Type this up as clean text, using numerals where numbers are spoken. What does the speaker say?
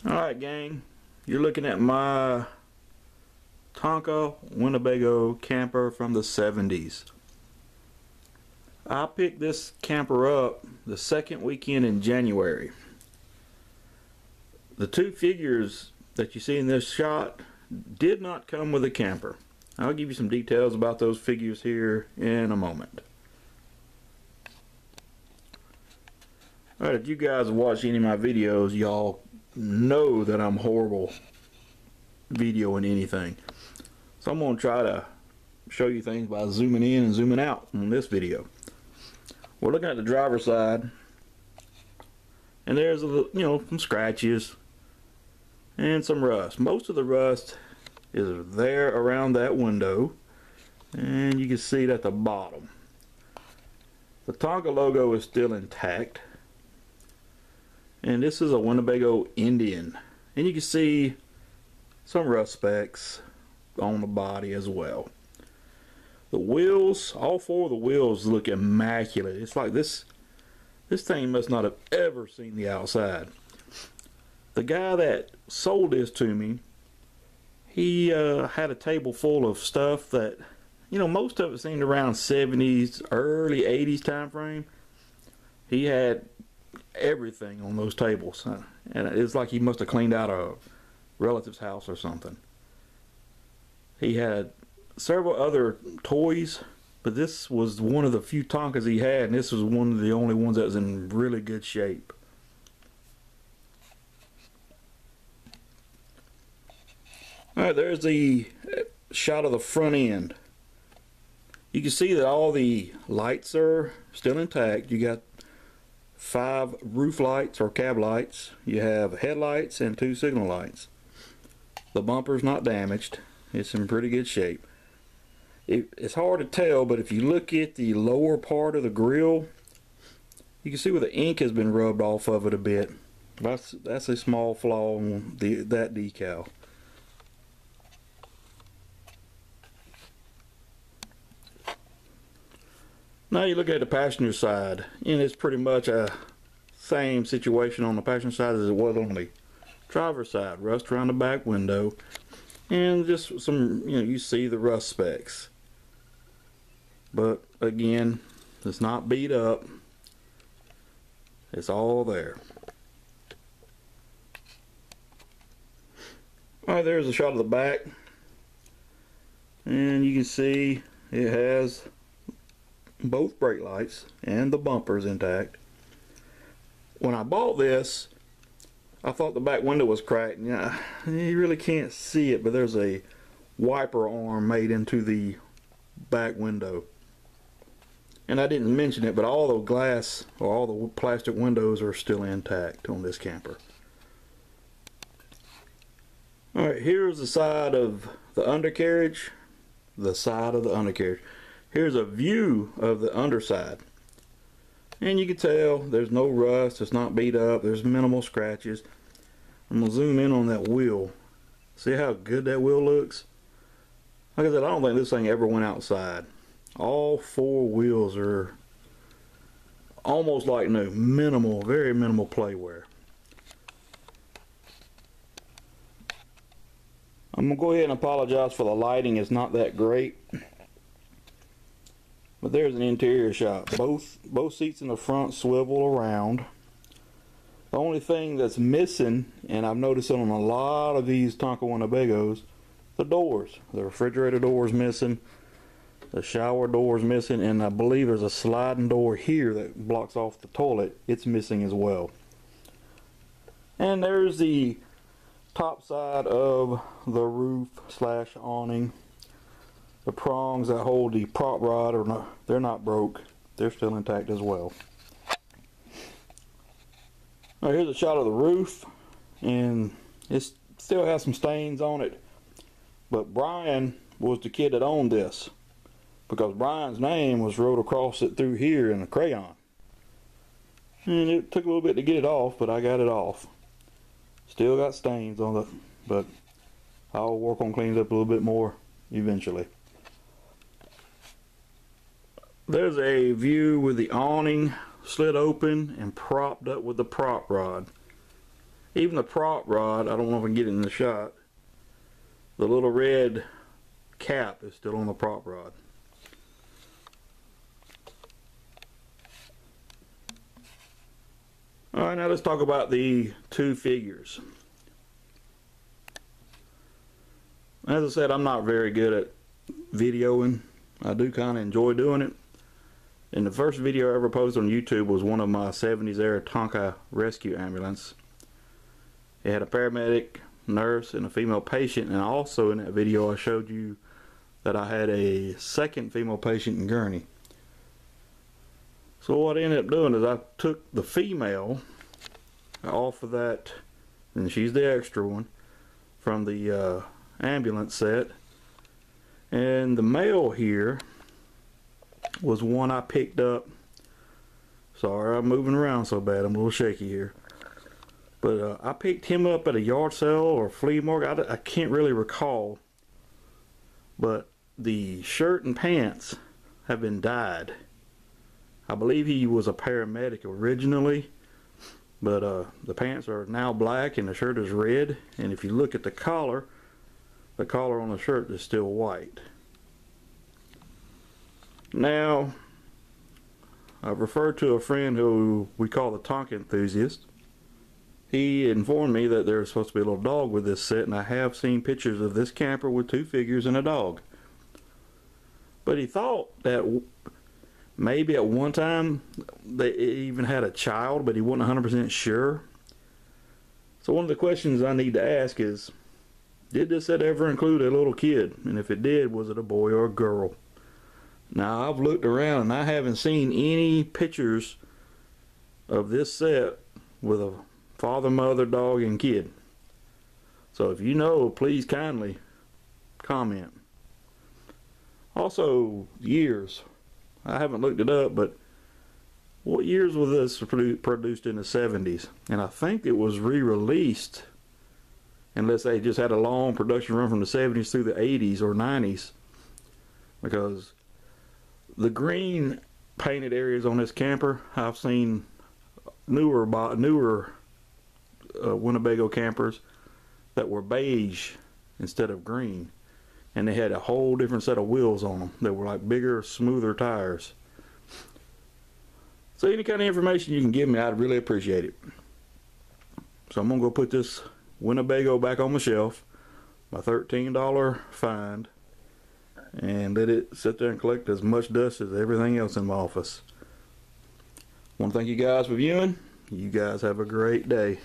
Alright gang, you're looking at my Tonka Winnebago camper from the 70s. I picked this camper up the second weekend in January. The two figures that you see in this shot did not come with a camper. I'll give you some details about those figures here in a moment. Alright, if you guys watch any of my videos, y'all know that I'm horrible videoing anything. So I'm going to try to show you things by zooming in and zooming out on this video. We're looking at the driver's side, and there's some scratches and some rust. Most of the rust is there around that window, and you can see it at the bottom. The Tonka logo is still intact, and this is a Winnebago Indian, and you can see some rust specks on the body as well. The wheels, all four of the wheels look immaculate. It's like this thing must not have ever seen the outside. The guy that sold this to me, he had a table full of stuff that, most of it seemed around 70s, early 80s time frame. He had everything on those tables, and it's like he must have cleaned out a relative's house or something. He had several other toys, but this was one of the few Tonkas he had, and this was one of the only ones that was in really good shape. Alright, there's the shot of the front end. You can see that all the lights are still intact. You got 5 roof lights or cab lights. You have headlights and 2 signal lights. The bumper's not damaged. It's in pretty good shape. It's hard to tell, but if you look at the lower part of the grill, you can see where the ink has been rubbed off of it a bit. That's a small flaw on that decal. Now you look at the passenger side, and it's pretty much a same situation on the passenger side as it was on the driver's side. Rust around the back window, and just some, you see the rust specks. But again, it's not beat up. It's all there. Alright, there's a shot of the back, and you can see it has both brake lights and the bumpers intact. When I bought this, I thought the back window was cracked. You really can't see it, but there's a wiper arm made into the back window. And I didn't mention it, but all the glass or all the plastic windows are still intact on this camper. Alright, here's the side of the undercarriage. Here's a view of the underside. And you can tell there's no rust, it's not beat up, there's minimal scratches. I'm going to zoom in on that wheel. See how good that wheel looks? Like I said, I don't think this thing ever went outside. All 4 wheels are almost like new. Minimal, very minimal play wear. I'm going to go ahead and apologize for the lighting. It's not that great. But there's an interior shot. Both seats in the front swivel around. The only thing that's missing, and I've noticed it on a lot of these Tonka Winnebagos, the doors. The refrigerator door is missing, the shower door is missing, and I believe there's a sliding door here that blocks off the toilet. It's missing as well. And there's the top side of the roof / awning. The prongs that hold the prop rod they're not broke. They're still intact as well. Now here's a shot of the roof, and it still has some stains on it. But Brian was the kid that owned this, because Brian's name was wrote across it through here in a crayon. And it took a little bit to get it off, but I got it off. Still got stains on it, but I'll work on cleaning it up a little bit more eventually. There's a view with the awning slit open and propped up with the prop rod. Even the prop rod, I don't know if I can get it in the shot, the little red cap is still on the prop rod. Alright, now let's talk about the two figures. As I said, I'm not very good at videoing. I do kind of enjoy doing it. And the first video I ever posted on YouTube was one of my 70s era Tonka rescue ambulance. It had a paramedic, nurse, and a female patient. And also in that video I showed you that I had a second female patient in gurney. So what I ended up doing is I took the female off of that, and she's the extra one, from the ambulance set. And the male here was one I picked up. Sorry, I'm moving around so bad, I'm a little shaky here. But I picked him up at a yard sale or flea market. I can't really recall. But the shirt and pants have been dyed. I believe he was a paramedic originally, but the pants are now black and the shirt is red. And if you look at the collar on the shirt is still white. Now, I've referred to a friend who we call the Tonka enthusiast. He informed me that there's supposed to be a little dog with this set, and I have seen pictures of this camper with two figures and a dog. But he thought that maybe at one time they even had a child, but he wasn't 100% sure. So one of the questions I need to ask is, did this set ever include a little kid? And if it did, was it a boy or a girl? Now, I've looked around and I haven't seen any pictures of this set with a father, mother, dog, and kid. So if you know, please kindly comment. Also, years. I haven't looked it up, but what years was this produced in the 70s? And I think it was re-released, unless they just had a long production run from the 70s through the 80s or 90s. Because the green painted areas on this camper, I've seen newer Winnebago campers that were beige instead of green, and they had a whole different set of wheels on them that were like bigger, smoother tires. So any kind of information you can give me, I'd really appreciate it. So I'm gonna go put this Winnebago back on the shelf, my $13 find, and let it sit there and collect as much dust as everything else in my office. I want to thank you guys for viewing. You guys have a great day.